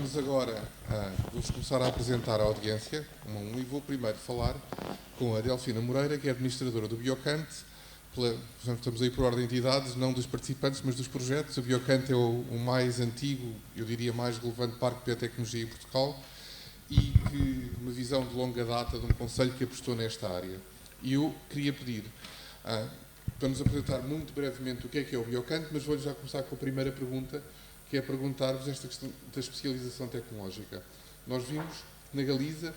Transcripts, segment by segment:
Vamos agora, vamos começar a apresentar a audiência, um a um, e vou primeiro falar com a Delfina Moreira, que é administradora do Biocante. Estamos aí por ordem de idades, não dos participantes, mas dos projetos. O Biocante é o mais antigo, eu diria mais relevante parque de biotecnologia em Portugal e que uma visão de longa data de um concelho que apostou nesta área. E eu queria pedir para nos apresentar muito brevemente o que é o Biocante, mas vou já começar com a primeira pergunta, que é perguntar-vos esta questão da especialização tecnológica. Nós vimos na Galiza,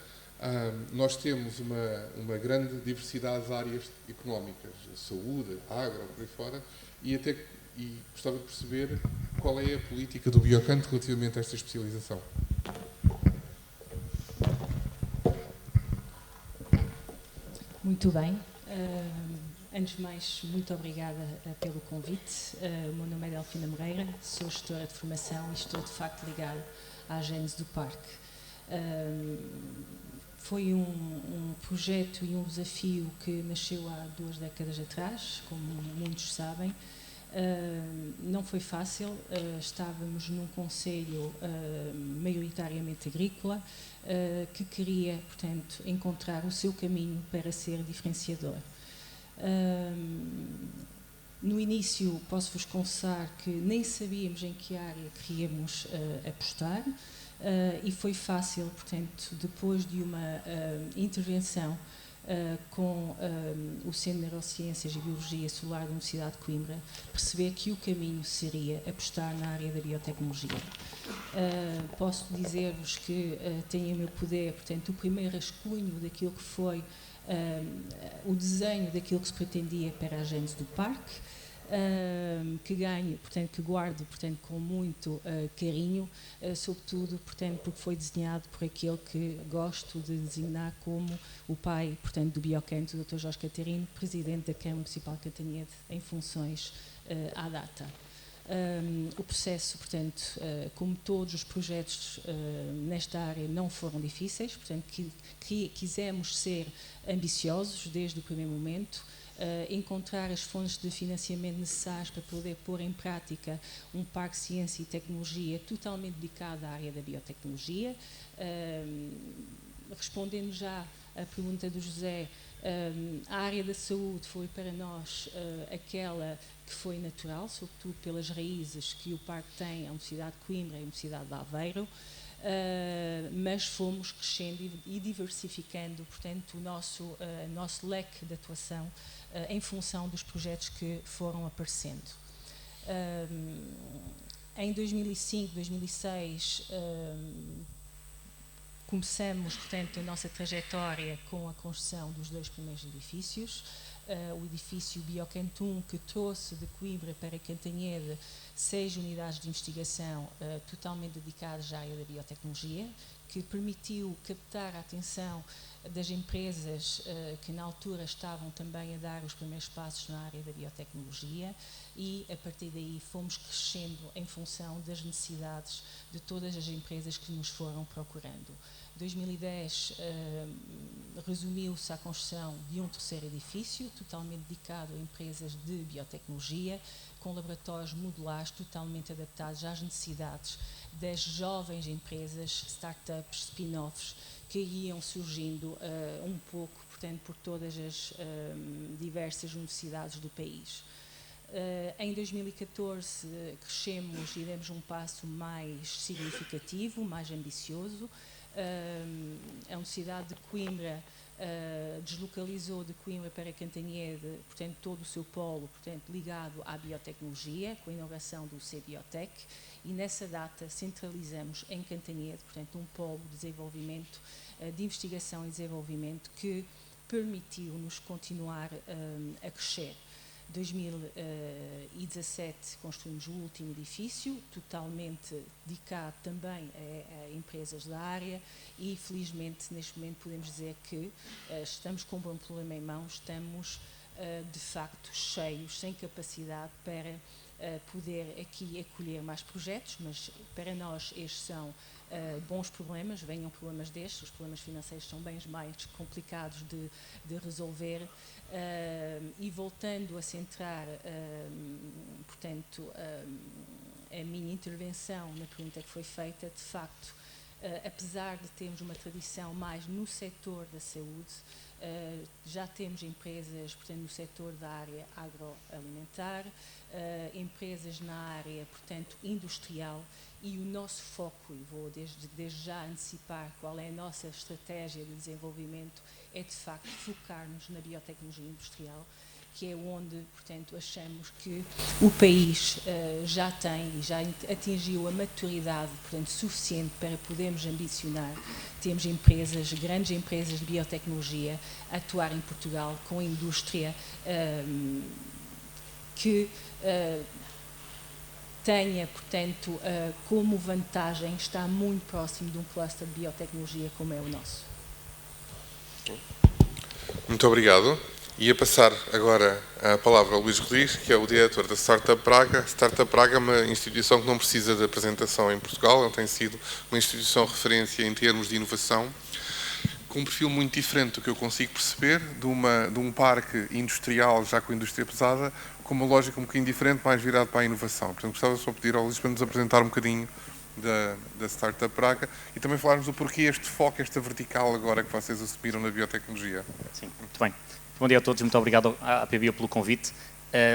nós temos uma grande diversidade de áreas económicas, saúde, agro, por aí fora, e gostava de perceber qual é a política do Biocante relativamente a esta especialização. Muito bem. Antes de mais, muito obrigada pelo convite. O meu nome é Delfina Moreira, sou gestora de formação e estou, de facto, ligada à gênese do parque. Foi um projeto e um desafio que nasceu há 2 décadas atrás, como muitos sabem. Não foi fácil, estávamos num concelho maioritariamente agrícola, que queria, portanto, encontrar o seu caminho para ser diferenciador. No início, posso-vos confessar que nem sabíamos em que área queríamos apostar, e foi fácil, portanto, depois de uma intervenção com o Centro de Neurociências e Biologia Solar da Universidade de Coimbra, perceber que o caminho seria apostar na área da biotecnologia. Posso dizer-vos que tenho em meu poder, portanto, o primeiro rascunho daquilo que foi o desenho daquilo que se pretendia para a gênese do parque, que ganho, portanto, que guardo, portanto, com muito carinho, sobretudo, portanto, porque foi desenhado por aquele que gosto de designar como o pai, portanto, do Biocante, o Dr. Jorge Catarino, presidente da Câmara Municipal de Cantanhede, em funções à data. O processo, portanto, como todos os projetos nesta área, não foram difíceis, portanto, quisemos ser ambiciosos desde o primeiro momento, encontrar as fontes de financiamento necessárias para poder pôr em prática um parque de ciência e tecnologia totalmente dedicado à área da biotecnologia. Respondendo já à pergunta do José, a área da saúde foi para nós aquela que foi natural, sobretudo pelas raízes que o parque tem, a Universidade de Coimbra e a Universidade de Aveiro, mas fomos crescendo e diversificando, portanto, o nosso leque de atuação em função dos projetos que foram aparecendo. Em 2005, 2006, começamos, portanto, a nossa trajetória com a construção dos 2 primeiros edifícios. O edifício Biocante 1, que trouxe de Coimbra para Cantanhede 6 unidades de investigação totalmente dedicadas à área da biotecnologia, que permitiu captar a atenção das empresas que na altura estavam também a dar os primeiros passos na área da biotecnologia, e a partir daí fomos crescendo em função das necessidades de todas as empresas que nos foram procurando. 2010 resumiu-se à construção de um 3º edifício, totalmente dedicado a empresas de biotecnologia, com laboratórios modulares totalmente adaptados às necessidades das jovens empresas, startups, spin-offs, que iam surgindo um pouco, portanto, por todas as diversas universidades do país. Em 2014 crescemos e demos um passo mais significativo, mais ambicioso. A Universidade de Coimbra deslocalizou de Coimbra para Cantanhede, portanto, todo o seu polo, portanto, ligado à biotecnologia, com a inauguração do CBiotec, e nessa data centralizamos em Cantanhede, portanto, um polo de desenvolvimento, de investigação e desenvolvimento, que permitiu-nos continuar a crescer. Em 2017 construímos o último edifício, totalmente dedicado também a empresas da área, e felizmente neste momento podemos dizer que estamos com um bom problema em mãos, estamos de facto cheios, sem capacidade para poder aqui acolher mais projetos, mas para nós estes são bons problemas, venham problemas destes, os problemas financeiros são bem mais complicados de resolver, e voltando a centrar, portanto, a minha intervenção na pergunta que foi feita, de facto, apesar de termos uma tradição mais no setor da saúde, já temos empresas, portanto, no setor da área agroalimentar, empresas na área, portanto, industrial, e o nosso foco, e vou desde já antecipar qual é a nossa estratégia de desenvolvimento, é de facto focar-nos na biotecnologia industrial, que é onde, portanto, achamos que o país já tem e já atingiu a maturidade, portanto, suficiente para podermos ambicionar. Temos empresas, grandes empresas de biotecnologia a atuar em Portugal com a indústria que tenha, portanto, como vantagem estar muito próximo de um cluster de biotecnologia como é o nosso. Muito obrigado. E a passar agora a palavra ao Luís Rodrigues, que é o diretor da Startup Praga. A Startup Praga é uma instituição que não precisa de apresentação em Portugal, ela tem sido uma instituição de referência em termos de inovação, com um perfil muito diferente do que eu consigo perceber, de um parque industrial já com indústria pesada, com uma lógica um bocadinho diferente, mais virado para a inovação. Portanto, gostava só de pedir ao Luís para nos apresentar um bocadinho da Startup Praga e também falarmos do porquê este foco, esta vertical agora que vocês assumiram na biotecnologia. Sim, muito bem. Bom dia a todos, muito obrigado à PBio pelo convite.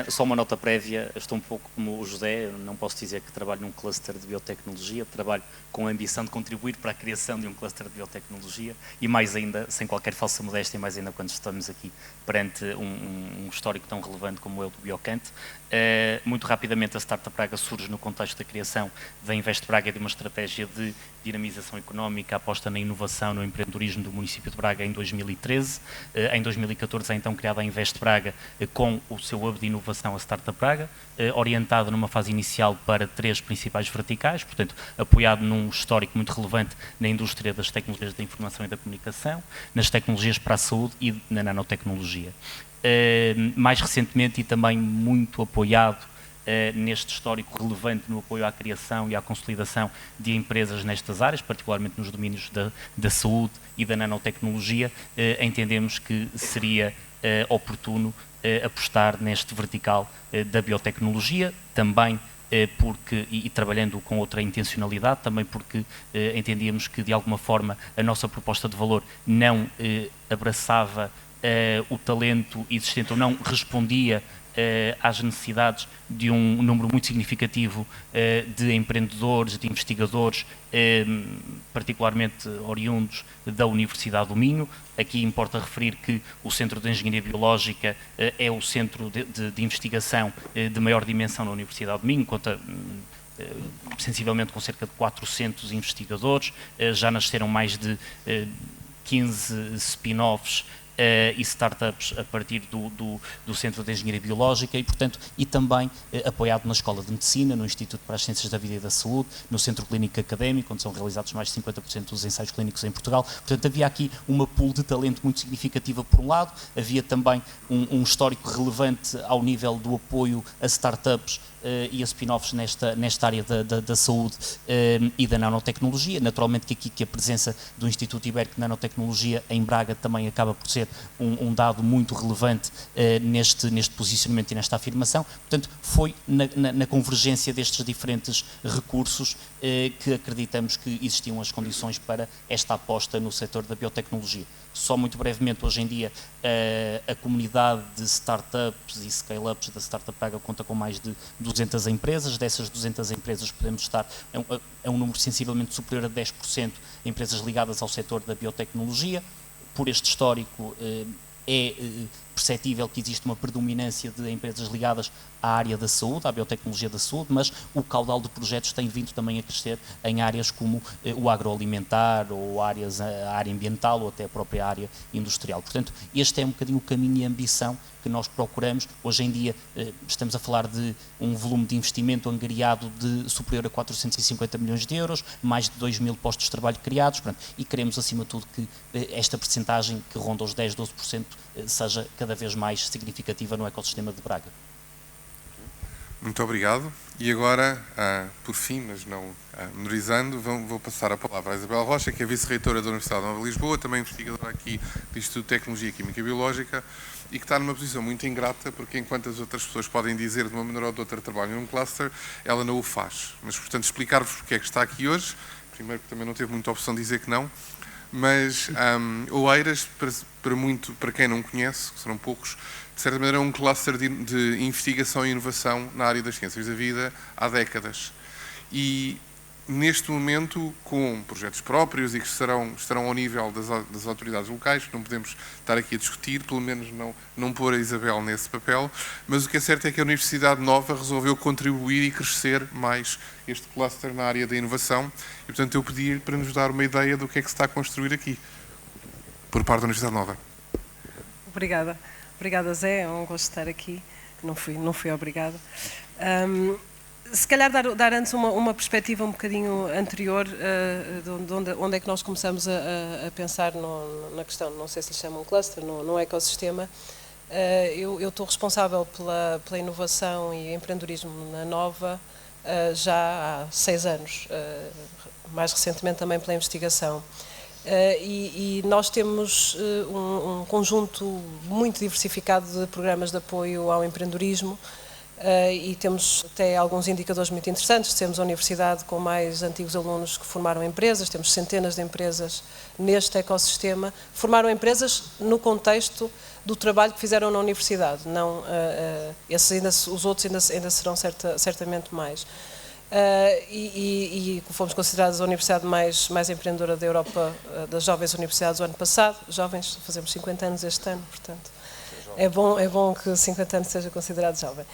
Só uma nota prévia, estou um pouco como o José, não posso dizer que trabalho num cluster de biotecnologia, trabalho com a ambição de contribuir para a criação de um cluster de biotecnologia e mais ainda, sem qualquer falsa modéstia, mais ainda quando estamos aqui perante um histórico tão relevante como é o do Biocante. Muito rapidamente a Startup Praga surge no contexto da criação da Invest Braga e de uma estratégia de dinamização económica, aposta na inovação, no empreendedorismo do município de Braga em 2013. Em 2014 é então criada a Invest Braga com o seu hub de inovação, a Startup Praga, orientado numa fase inicial para 3 principais verticais, portanto, apoiado num histórico muito relevante na indústria das tecnologias da informação e da comunicação, nas tecnologias para a saúde e na nanotecnologia. Mais recentemente e também muito apoiado neste histórico relevante no apoio à criação e à consolidação de empresas nestas áreas, particularmente nos domínios da saúde e da nanotecnologia, entendemos que seria oportuno apostar neste vertical da biotecnologia, também porque, e trabalhando com outra intencionalidade, também porque entendíamos que de alguma forma a nossa proposta de valor não abraçava o talento existente ou não respondia às necessidades de um número muito significativo de empreendedores, de investigadores, particularmente oriundos da Universidade do Minho. Aqui importa referir que o Centro de Engenharia Biológica é o centro de investigação de maior dimensão na Universidade do Minho, conta sensivelmente com cerca de 400 investigadores, já nasceram mais de 15 spin-offs e startups a partir do Centro de Engenharia Biológica e, portanto, e também apoiado na Escola de Medicina, no Instituto para as Ciências da Vida e da Saúde, no Centro Clínico Académico, onde são realizados mais de 50% dos ensaios clínicos em Portugal. Portanto, havia aqui uma pool de talento muito significativa por um lado, havia também um histórico relevante ao nível do apoio a startups e a spin-offs nesta área da saúde e da nanotecnologia. Naturalmente que aqui que a presença do Instituto Ibérico de Nanotecnologia em Braga também acaba por ser um dado muito relevante neste posicionamento e nesta afirmação. Portanto, foi na convergência destes diferentes recursos que acreditamos que existiam as condições para esta aposta no setor da biotecnologia. Só muito brevemente, hoje em dia, a comunidade de startups e scale-ups da Startup Praga conta com mais de 200 empresas. Dessas 200 empresas podemos estar, é um número sensivelmente superior a 10% de empresas ligadas ao setor da biotecnologia. Por este histórico, é perceptível que existe uma predominância de empresas ligadas à área da saúde, à biotecnologia da saúde, mas o caudal de projetos tem vindo também a crescer em áreas como o agroalimentar ou a área ambiental ou até a própria área industrial. Portanto, este é um bocadinho o caminho e a ambição que nós procuramos. Hoje em dia estamos a falar de um volume de investimento angariado superior a 450 milhões de euros, mais de 2.000 postos de trabalho criados, e queremos acima de tudo que esta percentagem que ronda os 10, 12% seja cada vez mais significativa no ecossistema de Braga. Muito obrigado. E agora, por fim, mas não menorizando, vou passar a palavra à Isabel Rocha, que é vice-reitora da Universidade Nova de Lisboa, também investigadora aqui do Instituto de Tecnologia Química e Biológica, e que está numa posição muito ingrata, porque enquanto as outras pessoas podem dizer de uma maneira ou de outra trabalham num cluster, ela não o faz. Mas, portanto, explicar-vos porque é que está aqui hoje, primeiro porque também não teve muita opção de dizer que não, mas Oeiras, para quem não conhece, que serão poucos, de certa maneira é um cluster de investigação e inovação na área das ciências da vida há décadas. E neste momento, com projetos próprios e que estarão ao nível das autoridades locais, não podemos estar aqui a discutir, pelo menos não pôr a Isabel nesse papel, mas o que é certo é que a Universidade Nova resolveu contribuir e crescer mais este cluster na área da inovação e, portanto, eu pedi para nos dar uma ideia do que é que se está a construir aqui, por parte da Universidade Nova. Obrigada. Obrigada, Zé. É um gosto estar aqui. Não fui obrigada. Se calhar dar antes uma perspectiva um bocadinho anterior de onde é que nós começamos a pensar na questão, não sei se lhe chamam cluster, no ecossistema. Eu estou responsável pela inovação e empreendedorismo na Nova já há 6 anos, mais recentemente também pela investigação. E nós temos um conjunto muito diversificado de programas de apoio ao empreendedorismo, e temos até alguns indicadores muito interessantes. Temos a universidade com mais antigos alunos que formaram empresas, temos centenas de empresas neste ecossistema, formaram empresas no contexto do trabalho que fizeram na universidade, não, os outros ainda serão certamente mais. E fomos considerados a universidade mais empreendedora da Europa, das jovens universidades o ano passado. Jovens, fazemos 50 anos este ano, portanto é bom que 50 anos seja considerado jovem.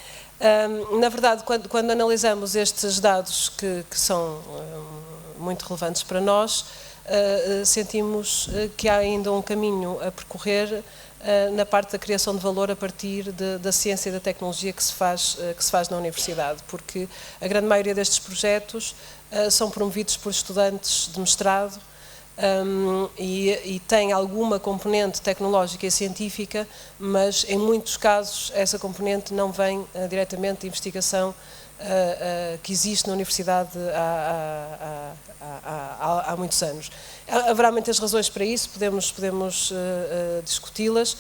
Na verdade, quando analisamos estes dados que são muito relevantes para nós, sentimos que há ainda um caminho a percorrer na parte da criação de valor a partir da ciência e da tecnologia que se faz na universidade, porque a grande maioria destes projetos são promovidos por estudantes de mestrado e tem alguma componente tecnológica e científica, mas em muitos casos essa componente não vem diretamente de investigação que existe na universidade há muitos anos. Haverá muitas razões para isso, podemos discuti-las,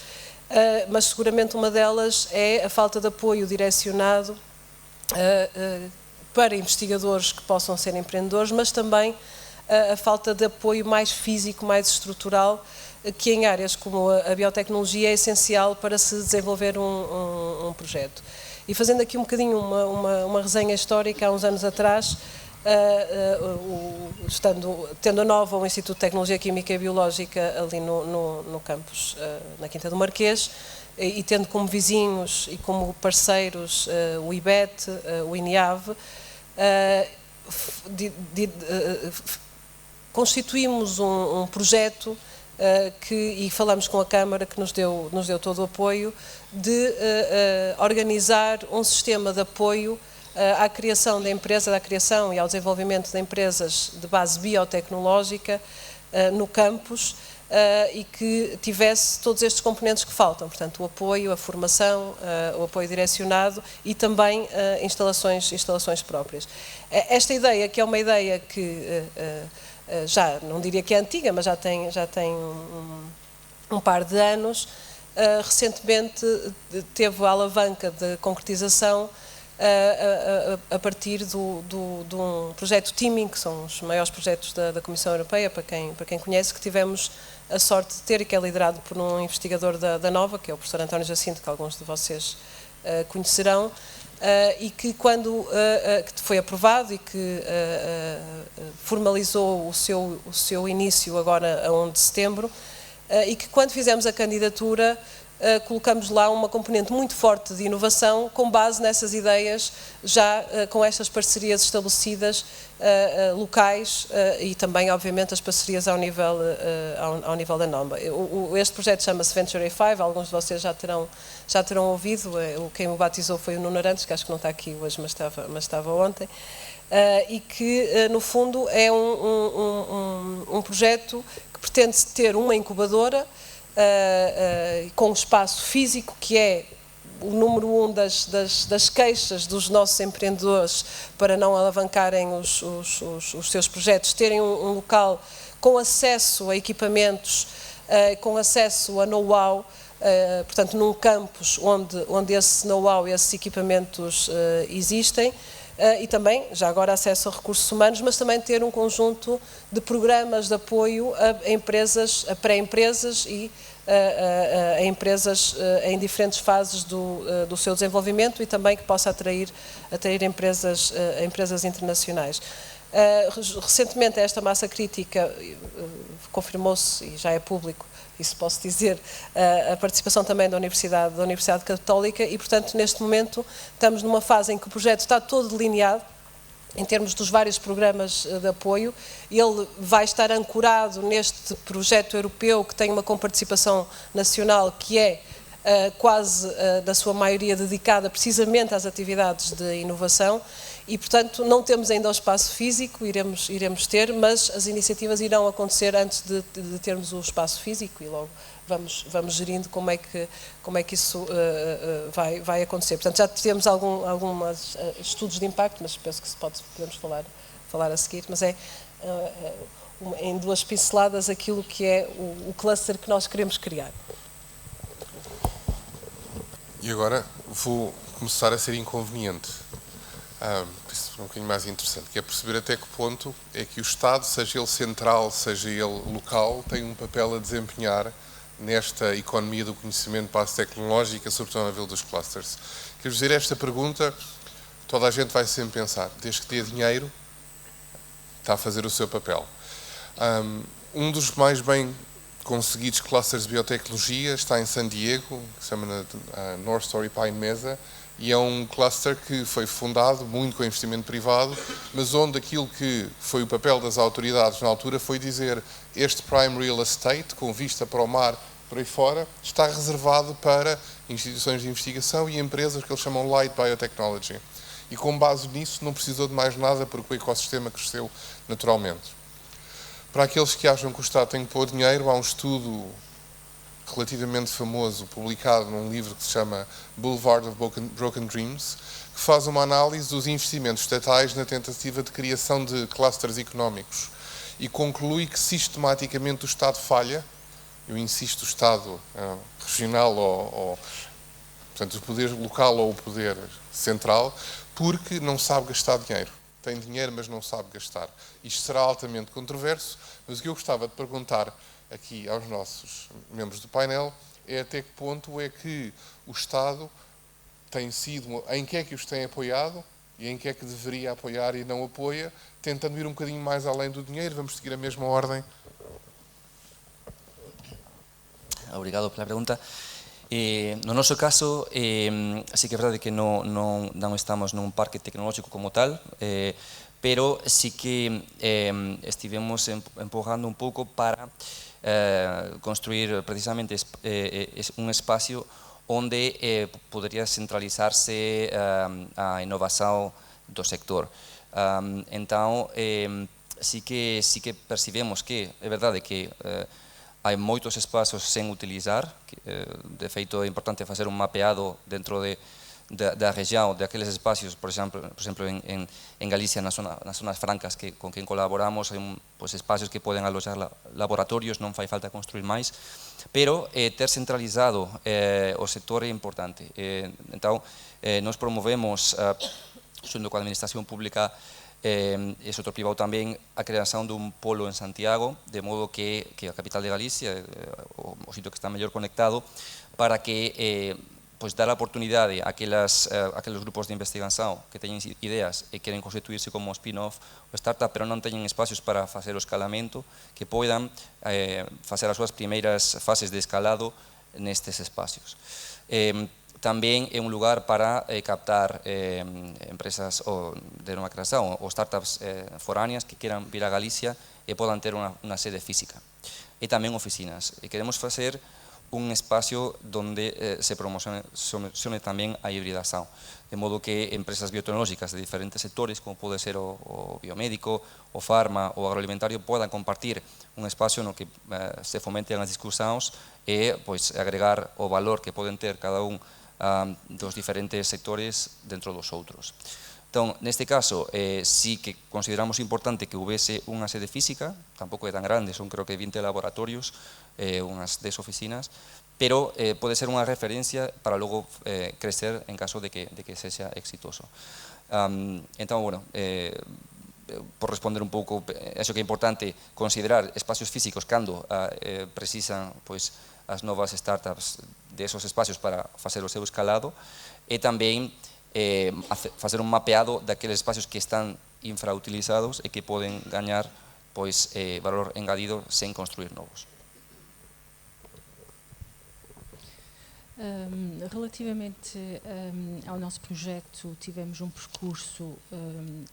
mas seguramente uma delas é a falta de apoio direcionado para investigadores que possam ser empreendedores, mas também a falta de apoio mais físico, mais estrutural, que em áreas como a biotecnologia é essencial para se desenvolver um projeto. E fazendo aqui um bocadinho uma resenha histórica, há uns anos atrás, tendo a Nova o Instituto de Tecnologia Química e Biológica ali no campus, na Quinta do Marquês, e tendo como vizinhos e como parceiros o IBET, o INIAV, constituímos um projeto e falamos com a Câmara, que nos deu todo o apoio, de organizar um sistema de apoio à criação da empresa, à criação e ao desenvolvimento de empresas de base biotecnológica no campus, e que tivesse todos estes componentes que faltam, portanto o apoio, a formação, o apoio direcionado e também instalações próprias. Esta ideia, que é uma ideia que já não diria que é antiga, mas já tem um par de anos, recentemente teve a alavanca de concretização a partir de um projeto Teaming, que são os maiores projetos da Comissão Europeia, para quem conhece, que tivemos a sorte de ter, e que é liderado por um investigador da Nova, que é o professor António Jacinto, que alguns de vocês conhecerão, e que que foi aprovado e que formalizou o seu início agora a 1 de setembro, e que quando fizemos a candidatura colocamos lá uma componente muito forte de inovação com base nessas ideias, já com estas parcerias estabelecidas locais e também, obviamente, as parcerias ao nível da NOMBA. Este projeto chama-se Venture A5, alguns de vocês já terão ouvido, quem o batizou foi o Nuno Arantes, que acho que não está aqui hoje, mas estava ontem, e que, no fundo, é um projeto que pretende ter uma incubadora com um espaço físico, que é o número 1 das queixas dos nossos empreendedores para não alavancarem os seus projetos, terem um local com acesso a equipamentos, com acesso a know-how, portanto, num campus onde esse know-how, esses equipamentos existem, e também, já agora, acesso a recursos humanos, mas também ter um conjunto de programas de apoio a empresas, a pré-empresas e a empresas em diferentes fases do seu desenvolvimento e também que possa atrair empresas internacionais. Recentemente esta massa crítica confirmou-se, e já é público, isso posso dizer, a participação também da Universidade Católica e, portanto, neste momento estamos numa fase em que o projeto está todo delineado em termos dos vários programas de apoio. Ele vai estar ancorado neste projeto europeu que tem uma comparticipação nacional que é quase da sua maioria dedicada precisamente às atividades de inovação e, portanto, não temos ainda o espaço físico, iremos ter, mas as iniciativas irão acontecer antes de termos o espaço físico e logo vamos gerindo como é que isso vai acontecer. Portanto, já temos alguns estudos de impacto, mas penso que podemos falar a seguir, mas em duas pinceladas aquilo que é o cluster que nós queremos criar. E agora vou começar a ser inconveniente, isso é um bocadinho mais interessante, que é perceber até que ponto é que o Estado, seja ele central, seja ele local, tem um papel a desempenhar nesta economia do conhecimento base tecnológica, sobretudo a nível dos clusters. Quero dizer, esta pergunta, toda a gente vai sempre pensar, desde que dê dinheiro, está a fazer o seu papel. Um dos mais bem conseguidos clusters de biotecnologia está em San Diego, que se chama North Story Pine Mesa, e é um cluster que foi fundado muito com investimento privado, mas onde aquilo que foi o papel das autoridades na altura foi dizer este prime real estate, com vista para o mar, por aí fora, está reservado para instituições de investigação e empresas que eles chamam Light Biotechnology. E com base nisso não precisou de mais nada porque o ecossistema cresceu naturalmente. Para aqueles que acham que o Estado tem que pôr dinheiro, há um estudo relativamente famoso, publicado num livro que se chama Boulevard of Broken Dreams, que faz uma análise dos investimentos estatais na tentativa de criação de clusters económicos e conclui que sistematicamente o Estado falha, eu insisto, o Estado regional portanto, o poder local ou o poder central, porque não sabe gastar dinheiro. Tem dinheiro, mas não sabe gastar. Isto será altamente controverso, mas o que eu gostava de perguntar aqui aos nossos membros do painel é até que ponto é que o Estado tem sido, em que é que os tem apoiado e em que é que deveria apoiar e não apoia, tentando ir um bocadinho mais além do dinheiro. Vamos seguir a mesma ordem. Obrigado pela pergunta. No noso caso, sí que é verdade que non estamos nun parque tecnológico como tal, pero sí que estivemos empujando un pouco para construir precisamente un espacio onde podería centralizarse a inovación do sector. Entón, sí que percibemos que é verdade que hai moitos espazos sen utilizar, de feito é importante facer un mapeado dentro da região, daqueles espacios, por exemplo en Galicia, nas zonas francas con quen colaboramos, hai espacios que poden aloxar laboratorios, non fai falta construir máis, pero ter centralizado o sector é importante. Entón, nos promovemos, xunto coa administración pública, e outro privado tamén, a creación dun polo en Santiago, de modo que a capital de Galicia, o sitio que está mellor conectado, para que dar a oportunidade a aqueles grupos de investigación que teñen ideas e queren constituirse como spin-off ou startup, pero non teñen espacios para facer o escalamento, que poidan facer as súas primeiras fases de escalado nestes espacios. Tamén é un lugar para captar empresas de nova creación ou startups foráneas que queran vir a Galicia e podan ter unha sede física. E tamén oficinas. E queremos facer un espacio donde se promocione tamén a hibridación, de modo que empresas biotecnológicas de diferentes sectores, como pode ser o biomédico, o farma, o agroalimentario, podan compartir un espacio no que se fomenten as discusións e agregar o valor que poden ter cada un dos diferentes sectores dentro dos outros. Entón, neste caso, sí que consideramos importante que houvese unha sede física, tampouco é tan grande, son creo que 20 laboratorios, unhas 10 oficinas, pero puede ser una referencia para luego crecer en caso de que sea exitoso. Entonces, bueno, por responder un pouco, acho que é importante considerar espacios físicos cando precisan pois, as novas startups de esos espacios para facer o seu escalado e tamén facer un mapeado daqueles espacios que están infrautilizados e que poden gañar pois, valor engadido sen construir novos. Relativamente ao nosso projeto, tivemos um percurso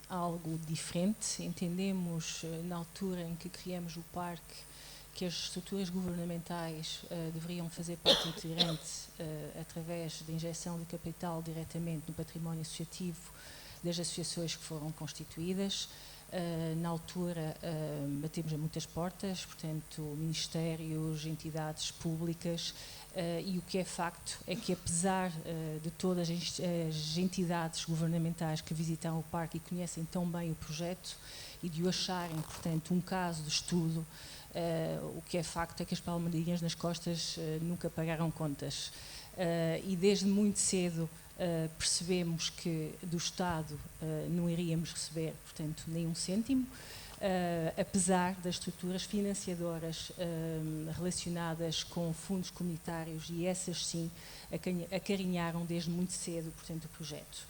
algo diferente. Entendemos, na altura em que criamos o parque, que as estruturas governamentais deveriam fazer parte integrante através da injeção de capital diretamente no património associativo das associações que foram constituídas. Na altura batemos a muitas portas, portanto, ministérios, entidades públicas, e o que é facto é que, apesar de todas as entidades governamentais que visitam o parque e conhecem tão bem o projeto e de o acharem, portanto, um caso de estudo, o que é facto é que as palmadinhas nas costas nunca pagaram contas. E desde muito cedo percebemos que do Estado não iríamos receber, portanto, nem um cêntimo, apesar das estruturas financiadoras relacionadas com fundos comunitários, e essas sim acarinharam desde muito cedo, portanto, o projeto.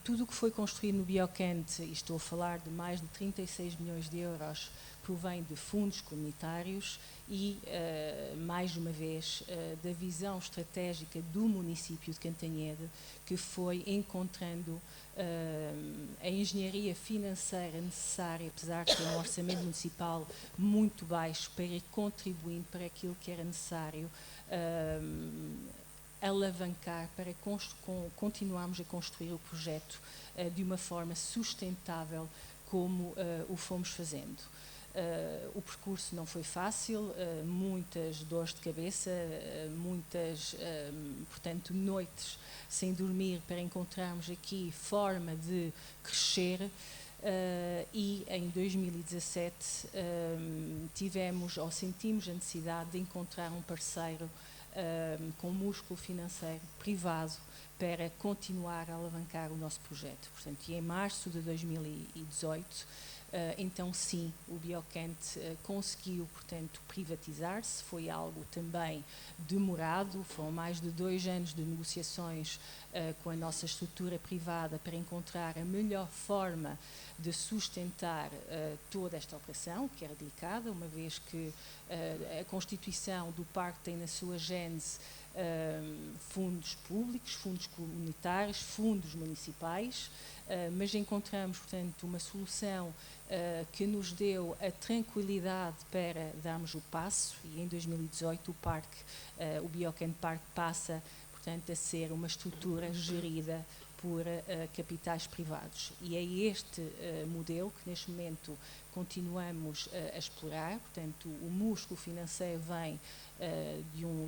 Tudo o que foi construído no Biocante, e estou a falar de mais de 36 milhões de euros, provém de fundos comunitários e, mais uma vez, da visão estratégica do município de Cantanhede, que foi encontrando a engenharia financeira necessária, apesar de ter um orçamento municipal muito baixo, para ir contribuindo para aquilo que era necessário alavancar para continuarmos a construir o projeto de uma forma sustentável como o fomos fazendo. O percurso não foi fácil, muitas dores de cabeça, muitas, portanto, noites sem dormir para encontrarmos aqui forma de crescer, e em 2017 tivemos ou sentimos a necessidade de encontrar um parceiro com músculo financeiro privado para continuar a alavancar o nosso projeto. Portanto, e em março de 2018, então sim, o Biocante conseguiu, portanto, privatizar-se. Foi algo também demorado, foram mais de 2 anos de negociações com a nossa estrutura privada para encontrar a melhor forma de sustentar toda esta operação, que era delicada, uma vez que a constituição do parque tem na sua gênese fundos públicos, fundos comunitários, fundos municipais, mas encontramos, portanto, uma solução que nos deu a tranquilidade para darmos o passo, e em 2018 o parque, o Biocante Park, passa, portanto, a ser uma estrutura gerida por capitais privados. E é este modelo que neste momento continuamos a explorar. Portanto, o músculo financeiro vem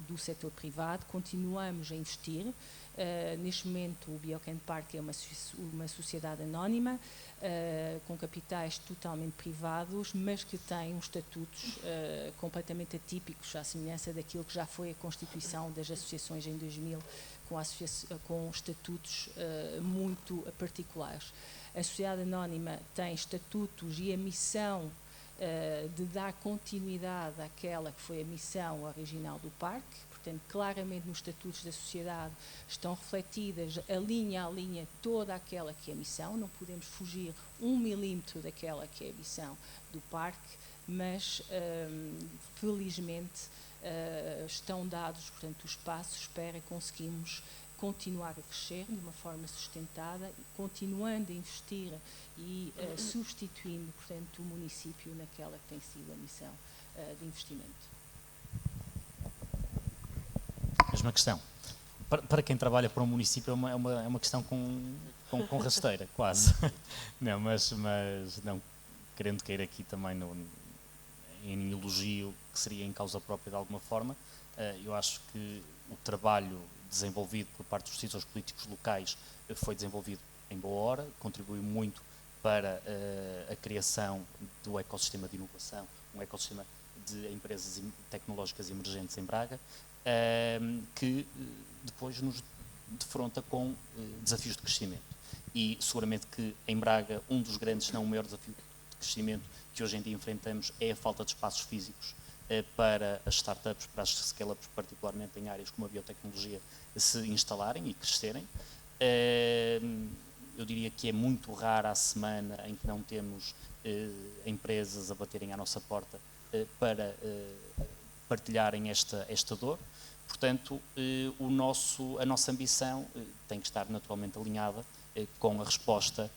do setor privado, continuamos a investir. Neste momento o Biocante Park é uma sociedade anónima, com capitais totalmente privados, mas que tem uns estatutos completamente atípicos, à semelhança daquilo que já foi a constituição das associações em 2000, com estatutos muito particulares. A sociedade anónima tem estatutos e a missão de dar continuidade àquela que foi a missão original do parque. Portanto, claramente nos estatutos da sociedade estão refletidas a linha toda aquela que é a missão. Não podemos fugir 1 milímetro daquela que é a missão do parque, mas felizmente estão dados, portanto, os passos para conseguirmos continuar a crescer de uma forma sustentada, continuando a investir e substituindo, portanto, o município naquela que tem sido a missão de investimento. Mesma questão. Para quem trabalha para um município é uma questão com rasteira, quase. Não, mas não querendo cair aqui também em elogio que seria em causa própria de alguma forma, eu acho que o trabalho desenvolvido por parte dos decisores políticos locais foi desenvolvido em boa hora, contribuiu muito para a criação do ecossistema de inovação, um ecossistema de empresas tecnológicas emergentes em Braga. que depois nos defronta com desafios de crescimento. E seguramente que em Braga um dos grandes, se não o maior desafio de crescimento que hoje em dia enfrentamos é a falta de espaços físicos para as startups, para as scale-ups, particularmente em áreas como a biotecnologia, se instalarem e crescerem. Eu diria que é muito rara a semana em que não temos empresas a baterem à nossa porta para partilharem esta dor. Portanto, a nossa ambição tem que estar naturalmente alinhada com a resposta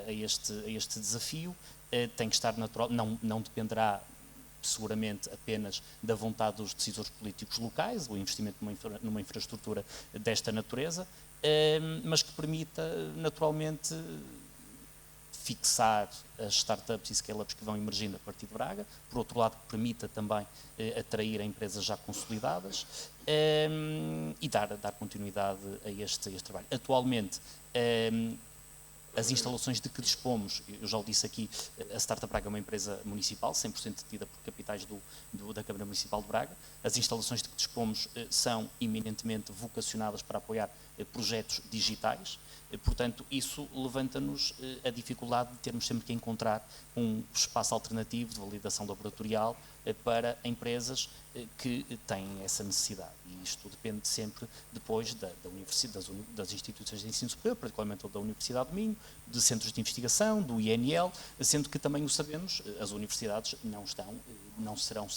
a este desafio, tem que estar natural, não dependerá seguramente apenas da vontade dos decisores políticos locais, o investimento numa infraestrutura desta natureza, mas que permita naturalmente fixar as startups e scale-ups que vão emergindo a partir de Braga, por outro lado que permita também atrair a empresas já consolidadas e dar continuidade a este trabalho. Atualmente, as instalações de que dispomos, eu já o disse aqui, a Startup Braga é uma empresa municipal, 100% detida por capitais da Câmara Municipal de Braga. As instalações de que dispomos são eminentemente vocacionadas para apoiar projetos digitais. Portanto, isso levanta-nos a dificuldade de termos sempre que encontrar um espaço alternativo de validação laboratorial para empresas que têm essa necessidade. E isto depende sempre depois das instituições de ensino superior, particularmente da Universidade do Minho, de centros de investigação, do INL, sendo que também o sabemos, as universidades não serão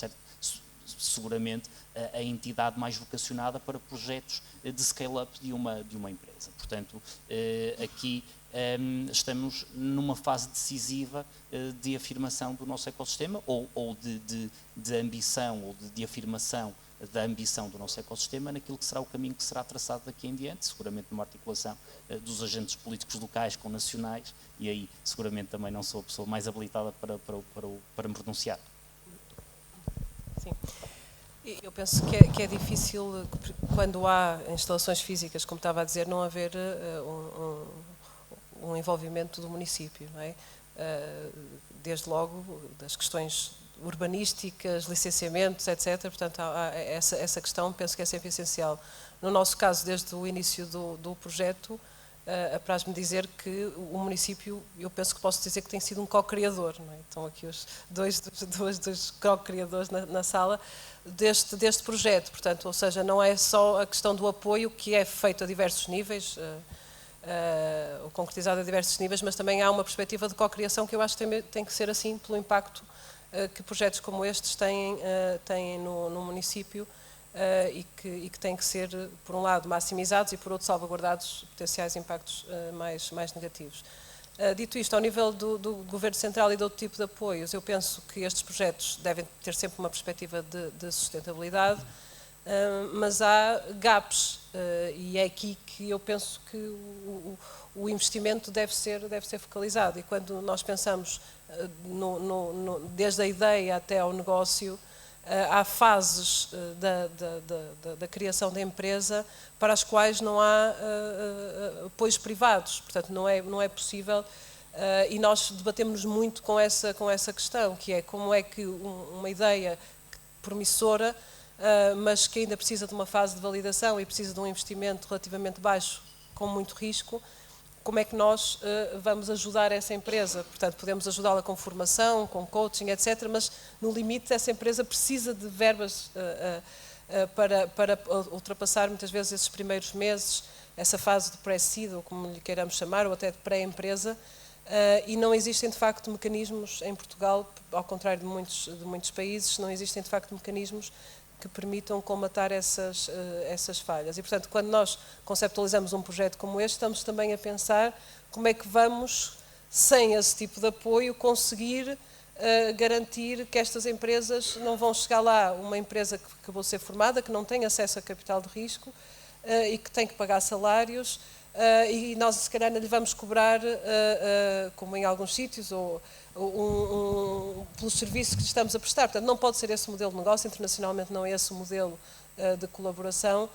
seguramente a entidade mais vocacionada para projetos de scale-up de uma empresa. Portanto, aqui estamos numa fase decisiva de afirmação do nosso ecossistema ou de ambição ou de afirmação da ambição do nosso ecossistema naquilo que será o caminho que será traçado daqui em diante, seguramente numa articulação dos agentes políticos locais com nacionais, e aí seguramente também não sou a pessoa mais habilitada para me pronunciar. Sim. Eu penso que é difícil, quando há instalações físicas, como estava a dizer, não haver um envolvimento do município, não é? Desde logo das questões urbanísticas, licenciamentos, etc. Portanto, essa questão penso que é sempre essencial. No nosso caso, desde o início do projeto, apraz-me dizer que o município, eu penso que posso dizer que tem sido um co-criador, não é? Estão aqui os dois dos co-criadores na sala deste projeto, portanto, ou seja, não é só a questão do apoio que é feito a diversos níveis, ou concretizado a diversos níveis, mas também há uma perspectiva de co-criação que eu acho que tem que ser assim pelo impacto que projetos como estes têm no município e que têm que ser, por um lado, maximizados e, por outro, salvaguardados potenciais impactos mais negativos. Dito isto, ao nível do Governo Central e de outro tipo de apoios, eu penso que estes projetos devem ter sempre uma perspectiva de sustentabilidade, mas há gaps e é aqui que eu penso que o investimento deve ser focalizado. E quando nós pensamos desde a ideia até ao negócio, há fases da criação da empresa para as quais não há apoios privados, portanto não é possível, e nós debatemos muito com essa questão, que é como é que uma ideia promissora, mas que ainda precisa de uma fase de validação e precisa de um investimento relativamente baixo, com muito risco, como é que nós vamos ajudar essa empresa? Portanto, podemos ajudá-la com formação, com coaching, etc., mas no limite essa empresa precisa de verbas para ultrapassar muitas vezes esses primeiros meses, essa fase de pré-seed, ou como lhe queiramos chamar, ou até de pré-empresa, e não existem de facto mecanismos em Portugal, ao contrário de muitos países, não existem de facto mecanismos que permitam colmatar essas falhas. E, portanto, quando nós conceptualizamos um projeto como este, estamos também a pensar como é que vamos, sem esse tipo de apoio, conseguir garantir que estas empresas não vão chegar lá, uma empresa que acabou de ser formada, que não tem acesso a capital de risco e que tem que pagar salários, e nós, se calhar, não lhe vamos cobrar, como em alguns sítios, ou pelo serviço que lhe estamos a prestar. Portanto, não pode ser esse o modelo de negócio, internacionalmente não é esse o modelo de colaboração,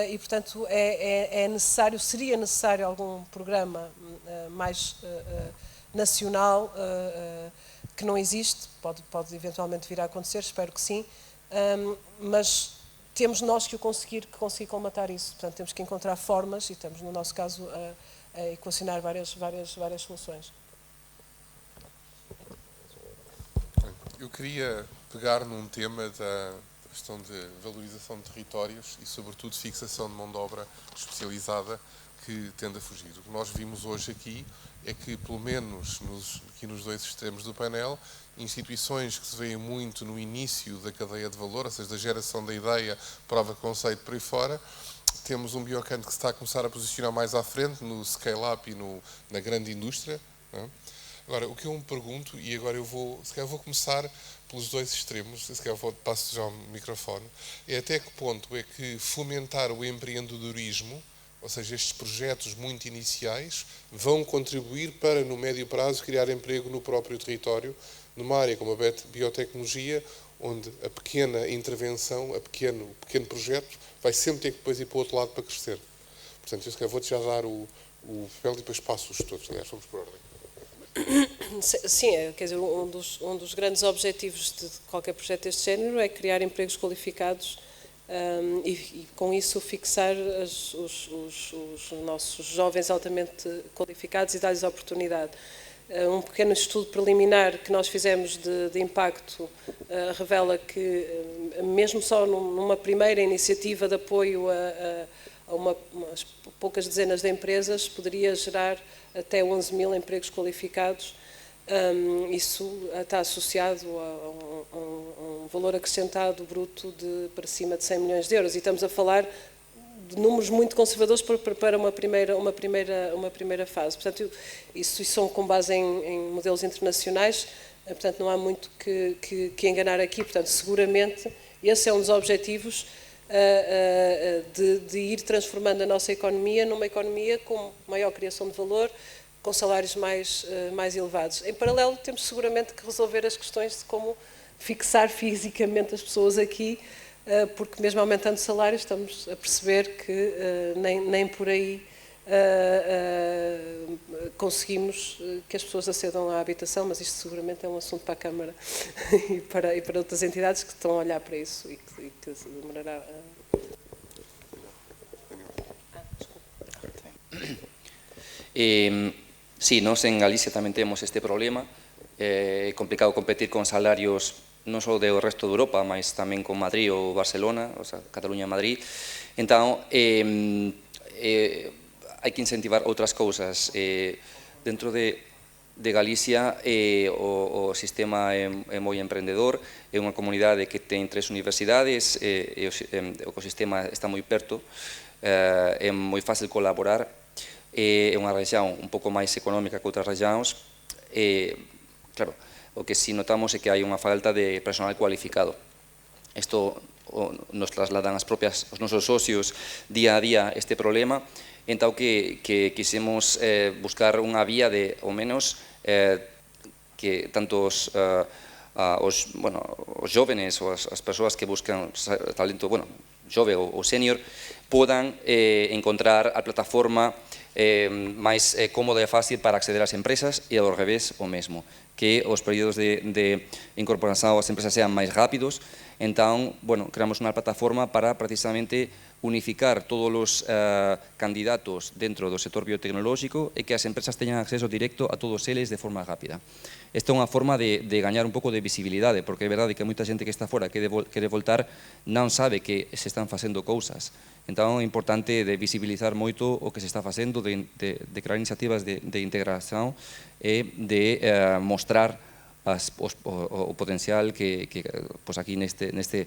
e, portanto, seria necessário algum programa mais nacional, que não existe, pode eventualmente vir a acontecer, espero que sim, mas temos nós que conseguir colmatar isso. Portanto, temos que encontrar formas e estamos, no nosso caso, a equacionar várias soluções. Eu queria pegar num tema da questão de valorização de territórios e, sobretudo, fixação de mão de obra especializada que tende a fugir. O que nós vimos hoje aqui é que, pelo menos aqui nos dois extremos do painel, instituições que se veem muito no início da cadeia de valor, ou seja, da geração da ideia, prova conceito por aí fora, temos um Biocante que se está a começar a posicionar mais à frente no scale-up e na grande indústria. Não é? Agora, o que eu me pergunto, e agora se calhar vou começar pelos dois extremos, se calhar passo já o microfone, é até que ponto é que fomentar o empreendedorismo, ou seja, estes projetos muito iniciais, vão contribuir para, no médio prazo, criar emprego no próprio território, numa área como a biotecnologia, onde a pequena intervenção, o pequeno projeto, vai sempre ter que depois ir para o outro lado para crescer. Portanto, eu se calhar vou-te já dar o papel e depois passo-os todos. Aliás, vamos por ordem. Sim, quer dizer, um dos grandes objetivos de qualquer projeto deste género é criar empregos qualificados e com isso fixar os nossos jovens altamente qualificados e dar-lhes a oportunidade. Um pequeno estudo preliminar que nós fizemos de impacto revela que, mesmo só numa primeira iniciativa de apoio a umas poucas dezenas de empresas, poderia gerar até 11 mil empregos qualificados. Isso está associado a um valor acrescentado bruto para cima de 100 milhões de euros. E estamos a falar de números muito conservadores para uma primeira fase. Portanto, isso são com base em modelos internacionais, portanto, não há muito que enganar aqui. Portanto, seguramente, esse é um dos objetivos de ir transformando a nossa economia numa economia com maior criação de valor, com salários mais elevados. Em paralelo, temos seguramente que resolver as questões de como fixar fisicamente as pessoas aqui, porque mesmo aumentando salários estamos a perceber que nem por aí conseguimos que as pessoas acedam à habitação, mas isto seguramente é um assunto para a Câmara e para outras entidades que estão a olhar para isso e que se demorará Sí, nós en Galicia tamén temos este problema. É complicado competir con salarios non só do resto de Europa, mas tamén con Madrid ou Barcelona, o sea, Cataluña e Madrid. Entón, hai que incentivar outras cousas. Dentro de Galicia, o sistema é moi emprendedor, é unha comunidade que ten 3 universidades, o ecosistema está moi perto, é moi fácil colaborar, é unha región un pouco máis económica que outras regións. Claro, o que si notamos é que hai unha falta de personal cualificado. Isto nos trasladan os nosos socios día a día este problema, entón que quisemos buscar unha vía de, ao menos, que tanto os jóvenes ou as persoas que buscan talento jove ou senior podan encontrar a plataforma máis cómoda e fácil para acceder ás empresas e ao revés o mesmo, que os períodos de incorporación ás empresas sean máis rápidos. Entón, creamos unha plataforma para precisamente unificar todos os candidatos dentro do sector biotecnolóxico e que as empresas teñan acceso directo a todos eles de forma rápida. Esta é unha forma de gañar un pouco de visibilidade, porque é verdade que moita xente que está fora quere voltar non sabe que se están facendo cousas. Entón é importante de visibilizar moito o que se está facendo, de crear iniciativas de integración e de mostrar o potencial que aquí neste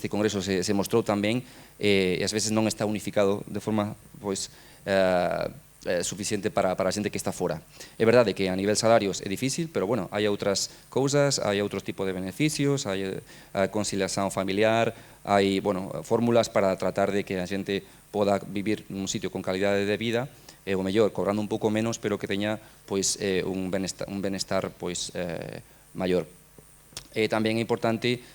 congreso se mostrou tamén, e ás veces non está unificado de forma suficiente para a xente que está fora. É verdade que a nivel salarios é difícil, pero hai outras cousas, hai outros tipos de beneficios, hai conciliación familiar, hai fórmulas para tratar de que a xente poda vivir nun sitio con calidade de vida, o mellor, cobrando un pouco menos, pero que teña un benestar maior. Tamén é importante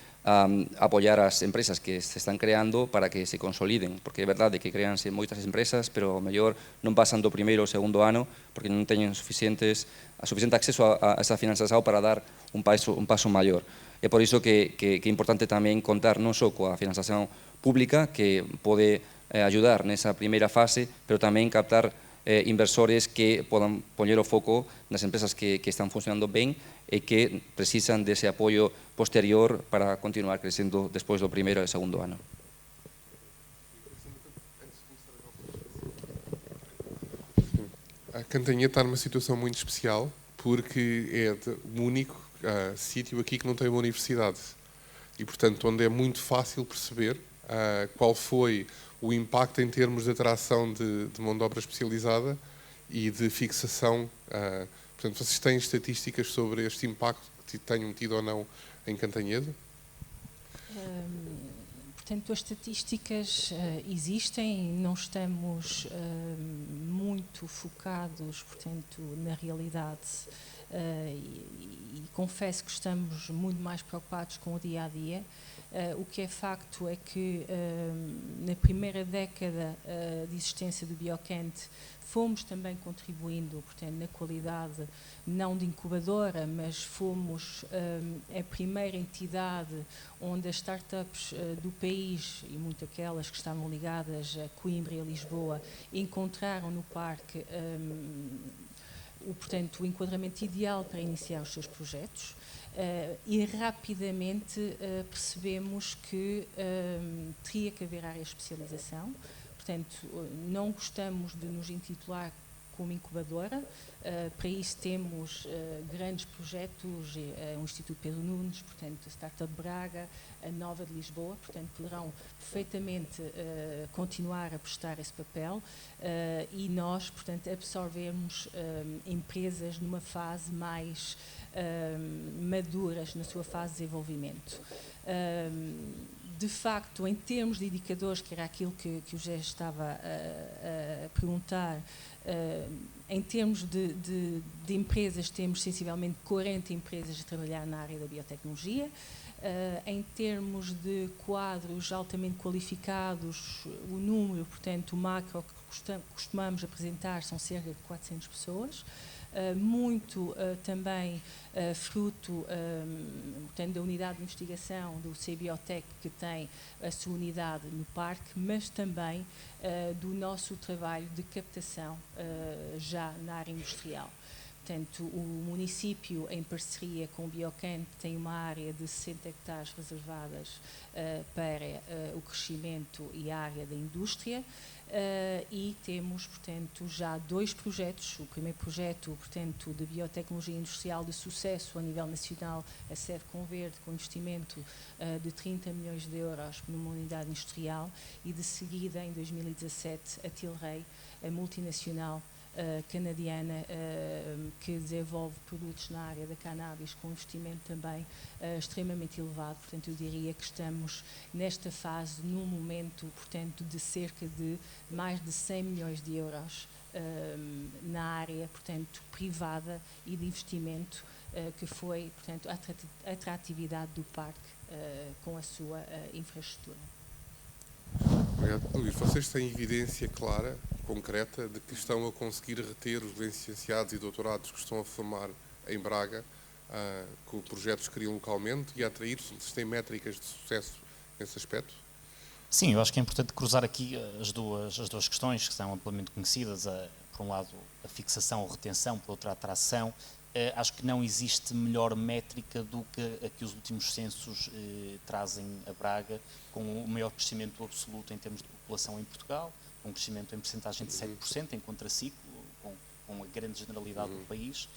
apoiar as empresas que se están creando para que se consoliden, porque é verdade que creanse moitas empresas, pero ao mellor non pasan do primeiro ou segundo ano porque non teñen suficiente acceso a esa financiación para dar un paso maior. É por iso que é importante tamén contar non só coa financiación pública, que pode ayudar nesa primeira fase, pero tamén captar inversores que podan poñer o foco nas empresas que están funcionando ben e que precisan dese apoio posterior para continuar crecendo despois do primeiro e segundo ano. A Cantanhede está numa situação muito especial porque é o único sítio aqui que não tem uma universidade e, portanto, onde é muito fácil perceber qual foi o impacto em termos de atração de mão de obra especializada e de fixação. Portanto, vocês têm estatísticas sobre este impacto que tenham tido ou não em Cantanhede? Portanto, as estatísticas existem, não estamos muito focados, portanto, na realidade e confesso que estamos muito mais preocupados com o dia-a-dia. O que é facto é que na primeira década de existência do Biocant fomos também contribuindo, portanto, na qualidade não de incubadora, mas fomos a primeira entidade onde as startups do país, e muito aquelas que estavam ligadas a Coimbra e a Lisboa, encontraram no parque portanto, o enquadramento ideal para iniciar os seus projetos. E rapidamente percebemos que teria que haver área de especialização. Portanto, não gostamos de nos intitular como incubadora, para isso temos grandes projetos, o Instituto Pedro Nunes, portanto, a Startup Braga, a Nova de Lisboa, portanto, poderão perfeitamente continuar a prestar esse papel e nós, portanto, absorvemos empresas numa fase mais maduras na sua fase de desenvolvimento. De facto, em termos de indicadores, que era aquilo que o José estava a perguntar, em termos de empresas, temos sensivelmente 40 empresas a trabalhar na área da biotecnologia. Em termos de quadros altamente qualificados, o número, portanto, o macro que costumamos apresentar são cerca de 400 pessoas. Muito também fruto portanto, da unidade de investigação do CBiotech, que tem a sua unidade no parque, mas também do nosso trabalho de captação já na área industrial. Portanto, o município, em parceria com o Biocant, tem uma área de 60 hectares reservadas para o crescimento e a área da indústria. E temos, portanto, já 2 projetos. O primeiro projeto, portanto, de biotecnologia industrial de sucesso a nível nacional, a Sede Converde, com investimento de 30 milhões de euros numa unidade industrial, e de seguida, em 2017, a Tilray, a multinacional canadiana que desenvolve produtos na área da cannabis com investimento também extremamente elevado. Portanto, eu diria que estamos nesta fase num momento, portanto, de cerca de mais de 100 milhões de euros na área, portanto, privada e de investimento que foi, portanto, a atratividade do parque com a sua infraestrutura. Obrigado. Luís, vocês têm evidência clara, concreta, de que estão a conseguir reter os licenciados e doutorados que estão a formar em Braga, com projetos que criam localmente, e a atrair-se? Vocês têm métricas de sucesso nesse aspecto? Sim, eu acho que é importante cruzar aqui as duas questões que são amplamente conhecidas. Por um lado, a fixação ou retenção, por outra, a atração. Acho que não existe melhor métrica do que a que os últimos censos trazem a Braga, com o maior crescimento absoluto em termos de população em Portugal, um crescimento em percentagem de 7% em contraciclo, com a grande generalidade do país,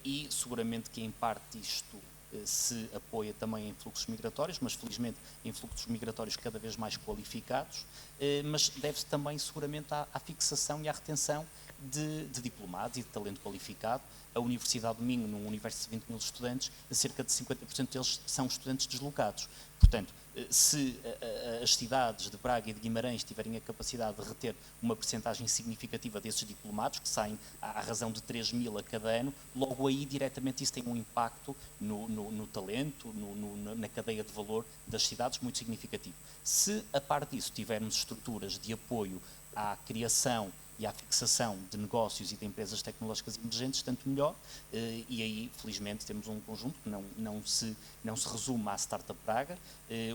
e seguramente que em parte isto se apoia também em fluxos migratórios, mas felizmente em fluxos migratórios cada vez mais qualificados, mas deve-se também seguramente à fixação e à retenção de diplomados e de talento qualificado. A Universidade do Minho, num universo de 20 mil estudantes, cerca de 50% deles são estudantes deslocados. Portanto, se as cidades de Braga e de Guimarães tiverem a capacidade de reter uma percentagem significativa desses diplomados, que saem à razão de 3 mil a cada ano, logo aí diretamente isso tem um impacto no talento, na cadeia de valor das cidades muito significativo. Se a par disso tivermos estruturas de apoio à criação e à fixação de negócios e de empresas tecnológicas emergentes, tanto melhor, e aí, felizmente, temos um conjunto que não se resume à Startup Braga.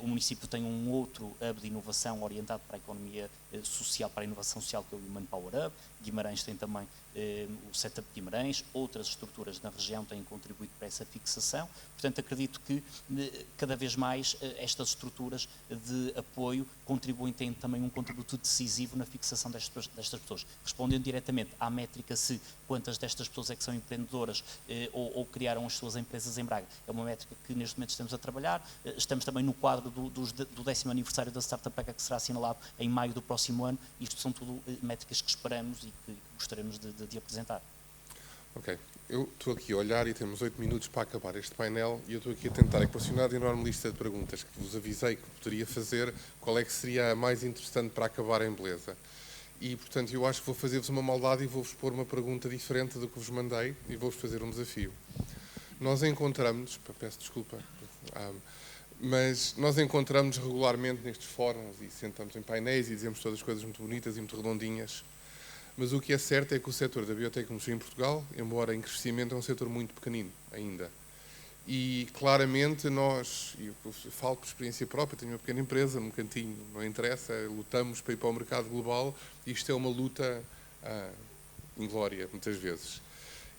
O município tem um outro hub de inovação orientado para a economia social, para a inovação social, que é o Human Power Hub. Guimarães tem também o Setup Guimarães, outras estruturas na região têm contribuído para essa fixação. Portanto, acredito que cada vez mais estas estruturas de apoio contribuem, têm também um contributo decisivo na fixação destas pessoas. Respondendo diretamente à métrica se quantas destas pessoas é que são empreendedoras ou criaram as suas empresas em Braga, é uma métrica que neste momento estamos a trabalhar. Estamos também no quadro do 10º aniversário da Startup Braga, que será assinalado em maio do próximo ano. Isto são tudo métricas que esperamos e que gostaríamos de apresentar. Ok, eu estou aqui a olhar e temos 8 minutos para acabar este painel e eu estou aqui a tentar equacionar a enorme lista de perguntas que vos avisei que poderia fazer, qual é que seria a mais interessante para acabar em beleza. E, portanto, eu acho que vou fazer-vos uma maldade e vou-vos pôr uma pergunta diferente do que vos mandei e vou-vos fazer um desafio. Nós encontramos, peço desculpa, mas nós encontramos regularmente nestes fóruns e sentamos em painéis e dizemos todas as coisas muito bonitas e muito redondinhas. Mas o que é certo é que o setor da biotecnologia em Portugal, embora em crescimento, é um setor muito pequenino ainda. E claramente nós, e eu falo por experiência própria, tenho uma pequena empresa, um cantinho, não interessa, lutamos para ir para o mercado global, e isto é uma luta inglória, muitas vezes.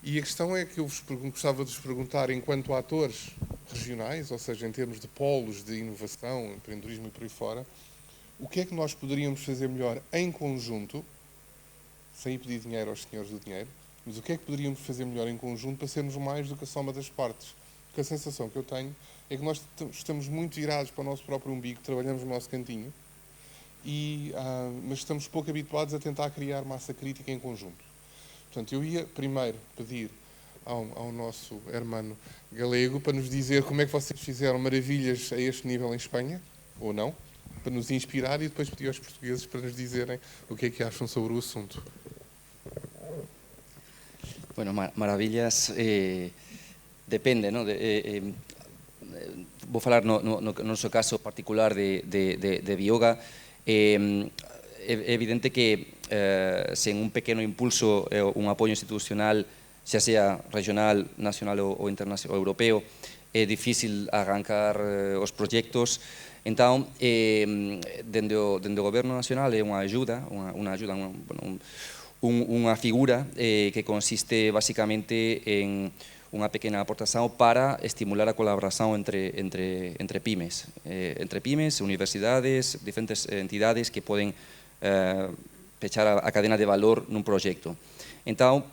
E a questão é que eu gostava de vos perguntar, enquanto atores regionais, ou seja, em termos de polos de inovação, empreendedorismo e por aí fora, o que é que nós poderíamos fazer melhor em conjunto, sem ir pedir dinheiro aos senhores do dinheiro, mas o que é que poderíamos fazer melhor em conjunto para sermos mais do que a soma das partes? Porque a sensação que eu tenho é que nós estamos muito virados para o nosso próprio umbigo, trabalhamos no nosso cantinho, mas estamos pouco habituados a tentar criar massa crítica em conjunto. Portanto, eu ia primeiro pedir ao nosso hermano galego para nos dizer como é que vocês fizeram maravilhas a este nível em Espanha, ou não, para nos inspirar, e depois pedir aos portugueses para nos dizerem o que é que acham sobre o assunto. Bueno, maravillas depende, ¿no? Vou falar no noso caso particular de Bioga. É evidente que sen un pequeno impulso, un apoio institucional, xa sea regional, nacional ou internacional, europeo, é difícil arrancar os proxectos. Entón, dende o Goberno Nacional é unha ajuda, unha figura que consiste basicamente en unha pequena aportación para estimular a colaboración entre pymes, universidades, diferentes entidades que poden pechar a cadena de valor nun proxecto. Entón,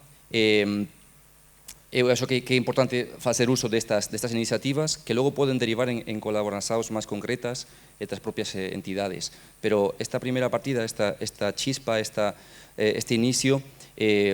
eu acho que é importante facer uso destas iniciativas que logo poden derivar en colaboracións máis concretas entre as propias entidades. Pero esta primeira partida, esta chispa, este inicio,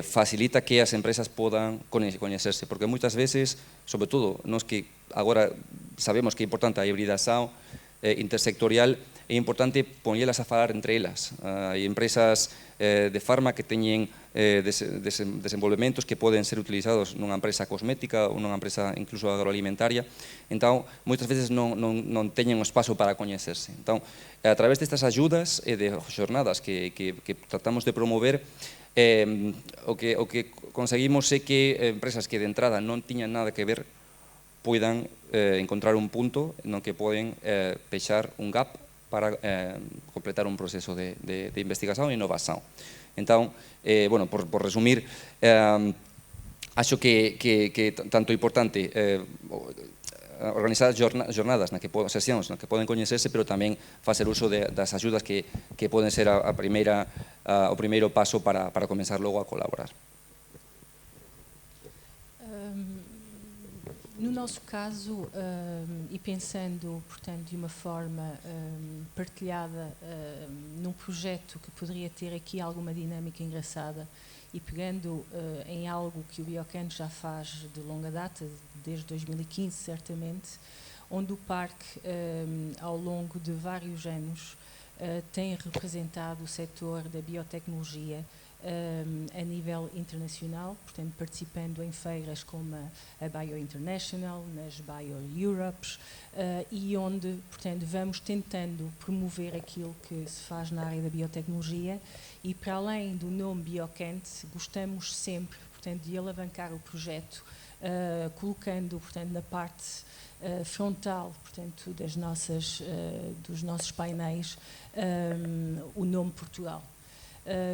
facilita que as empresas podan coñecerse, porque moitas veces, sobre todo, nos que agora sabemos que é importante a hibridación intersectorial, é importante poñelas a falar entre elas. Hai empresas de farma que teñen desenvolvementos que poden ser utilizados nunha empresa cosmética ou nunha empresa incluso agroalimentaria, entón moitas veces non teñen o espazo para coñecerse. Entón, a través destas axudas e de xornadas que tratamos de promover, o que conseguimos é que empresas que de entrada non tiñan nada que ver poidan encontrar un punto no que poden pechar un gap para completar un proceso de investigación e innovación. Entón, bueno, por resumir, acho que tanto importante organizar jornadas, sesións na que poden coñecerse, pero tamén facer uso das axudas que poden ser o primeiro paso para comenzar logo a colaborar. No nosso caso, e pensando, portanto, de uma forma partilhada num projeto que poderia ter aqui alguma dinâmica engraçada e pegando em algo que o Biocan já faz de longa data, desde 2015 certamente, onde o parque, ao longo de vários anos, tem representado o setor da biotecnologia a nível internacional, portanto, participando em feiras como a Bio International, nas Bio Europes, e onde, portanto, vamos tentando promover aquilo que se faz na área da biotecnologia e, para além do nome Biocant, gostamos sempre, portanto, de alavancar o projeto, colocando, portanto, na parte frontal, portanto, dos nossos painéis, o nome Portugal.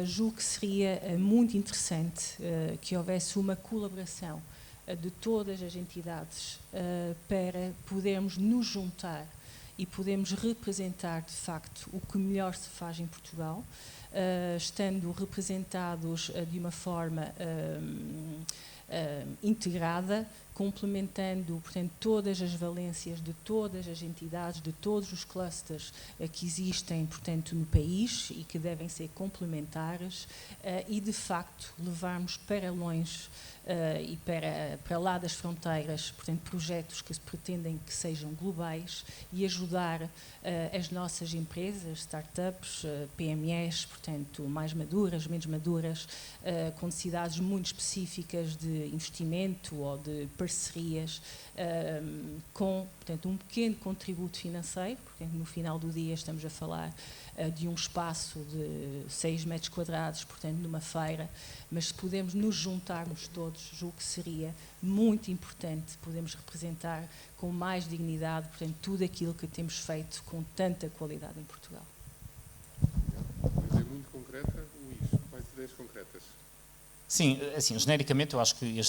Julgo que seria muito interessante que houvesse uma colaboração de todas as entidades para podermos nos juntar e podermos representar, de facto, o que melhor se faz em Portugal, estando representados de uma forma integrada, complementando, portanto, todas as valências de todas as entidades, de todos os clusters que existem, portanto, no país e que devem ser complementares e, de facto, levarmos para longe e para lá das fronteiras, portanto, projetos que se pretendem que sejam globais e ajudar as nossas empresas, startups, PMEs, portanto, mais maduras, menos maduras, com necessidades muito específicas de investimento ou de parcerias, com, portanto, um pequeno contributo financeiro, porque no final do dia estamos a falar de um espaço de 6 metros quadrados, portanto, numa feira, mas se podemos nos juntarmos todos, julgo que seria muito importante podermos representar com mais dignidade, portanto, tudo aquilo que temos feito com tanta qualidade em Portugal. Uma ideia muito concreta, Luís, mais ideias concretas. Sim, assim, genericamente eu acho que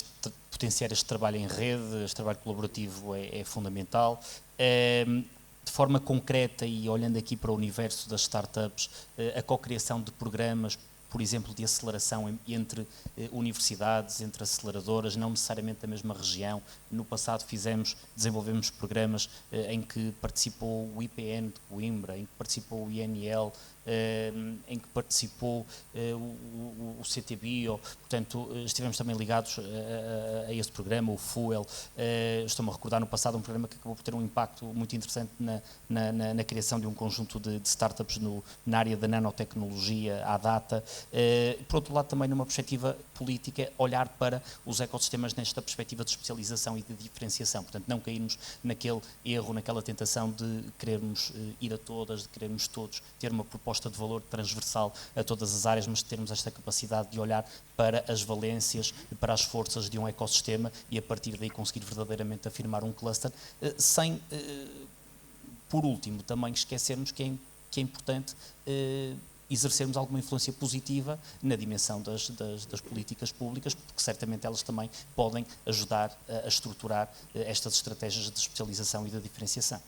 potenciar este trabalho em rede, este trabalho colaborativo é fundamental. De forma concreta e olhando aqui para o universo das startups, a cocriação de programas, por exemplo, de aceleração entre universidades, entre aceleradoras, não necessariamente da mesma região. No passado desenvolvemos programas em que participou o IPN de Coimbra, em que participou o INL, em que participou o CTBio, portanto, estivemos também ligados a esse programa, o FUEL. Estou-me a recordar no passado um programa que acabou por ter um impacto muito interessante na criação de um conjunto de startups na área da nanotecnologia, à data. Por outro lado, também numa perspectiva política, olhar para os ecossistemas nesta perspectiva de especialização e de diferenciação, portanto, não cairmos naquele erro, naquela tentação de querermos ir a todas, de querermos todos ter uma proposta de valor transversal a todas as áreas, mas termos esta capacidade de olhar para as valências, para as forças de um ecossistema e a partir daí conseguir verdadeiramente afirmar um cluster, sem, por último, também esquecermos que é importante exercermos alguma influência positiva na dimensão das políticas públicas, porque certamente elas também podem ajudar a estruturar estas estratégias de especialização e de diferenciação.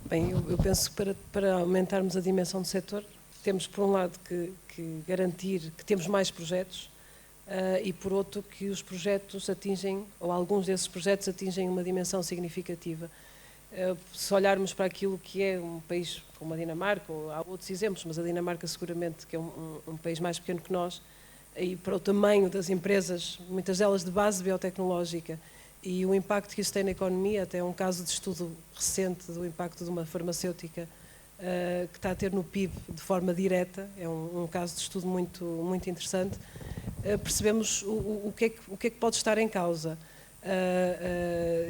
Bem, eu penso que para aumentarmos a dimensão do setor, temos por um lado que garantir que temos mais projetos e por outro que os projetos atingem, ou alguns desses projetos atingem uma dimensão significativa. Se olharmos para aquilo que é um país como a Dinamarca, ou há outros exemplos, mas a Dinamarca seguramente que é um país mais pequeno que nós, e para o tamanho das empresas, muitas delas de base biotecnológica, e o impacto que isso tem na economia, até um caso de estudo recente do impacto de uma farmacêutica que está a ter no PIB de forma direta, é um caso de estudo muito, muito interessante, percebemos o que é que pode estar em causa.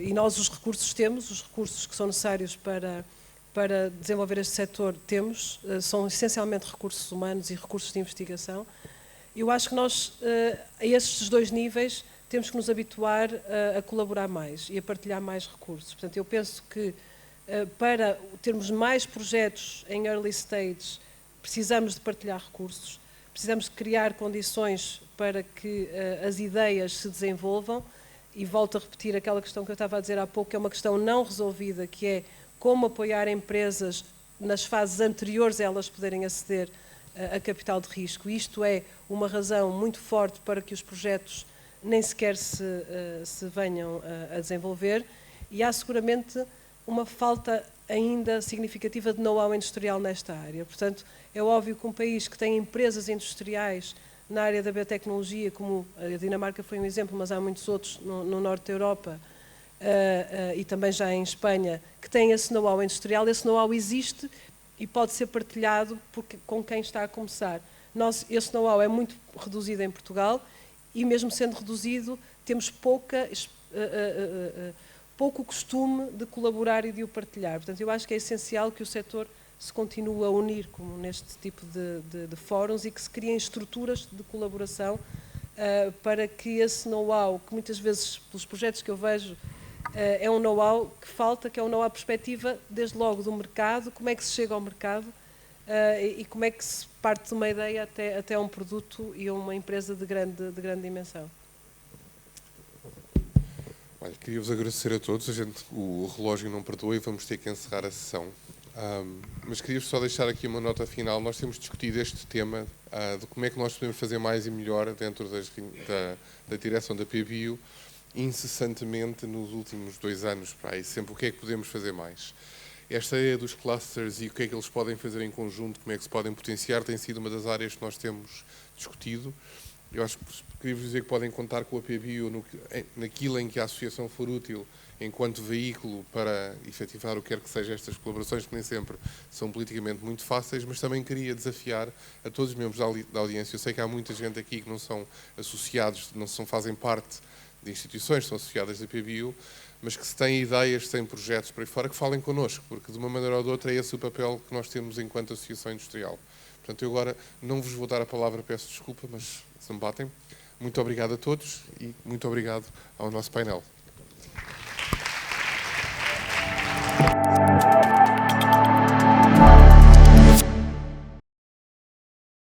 E nós os recursos temos, os recursos que são necessários para desenvolver este setor temos, são essencialmente recursos humanos e recursos de investigação. Eu acho que nós, a estes dois níveis, temos que nos habituar a colaborar mais e a partilhar mais recursos. Portanto, eu penso que para termos mais projetos em early stage, precisamos de partilhar recursos, precisamos de criar condições para que as ideias se desenvolvam, e volto a repetir aquela questão que eu estava a dizer há pouco, que é uma questão não resolvida, que é como apoiar empresas nas fases anteriores a elas poderem aceder a capital de risco. Isto é uma razão muito forte para que os projetos nem sequer se venham a desenvolver, e há seguramente uma falta ainda significativa de know-how industrial nesta área. Portanto, é óbvio que um país que tem empresas industriais na área da biotecnologia, como a Dinamarca foi um exemplo, mas há muitos outros no norte da Europa e também já em Espanha, que têm esse know-how industrial, esse know-how existe e pode ser partilhado com quem está a começar. Esse know-how é muito reduzido em Portugal e mesmo sendo reduzido temos pouco costume de colaborar e de o partilhar. Portanto, eu acho que é essencial que o setor se continue a unir como neste tipo de fóruns e que se criem estruturas de colaboração para que esse know-how, que muitas vezes, pelos projetos que eu vejo, é um know-how que falta, que é um know-how perspectiva, desde logo do mercado, como é que se chega ao mercado e como é que se parte de uma ideia até um produto e uma empresa de grande dimensão. Olha, queria-vos agradecer a todos. O relógio não perdoa e vamos ter que encerrar a sessão. Mas queria-vos só deixar aqui uma nota final. Nós temos discutido este tema de como é que nós podemos fazer mais e melhor dentro da direção da PBio incessantemente nos últimos 2 anos. E sempre o que é que podemos fazer mais. Esta ideia dos clusters e o que é que eles podem fazer em conjunto, como é que se podem potenciar, tem sido uma das áreas que nós temos discutido. Eu acho que queria-vos dizer que podem contar com a PBio naquilo em que a associação for útil enquanto veículo para efetivar o que quer que seja estas colaborações, que nem sempre são politicamente muito fáceis, mas também queria desafiar a todos os membros da audiência. Eu sei que há muita gente aqui que não são associados, fazem parte de instituições que são associadas da PBio, mas que se têm ideias, se têm projetos para aí fora, que falem connosco, porque de uma maneira ou de outra é esse o papel que nós temos enquanto associação industrial. Portanto, eu agora não vos vou dar a palavra, peço desculpa, mas se me batem. Muito obrigado a todos e muito obrigado ao nosso painel.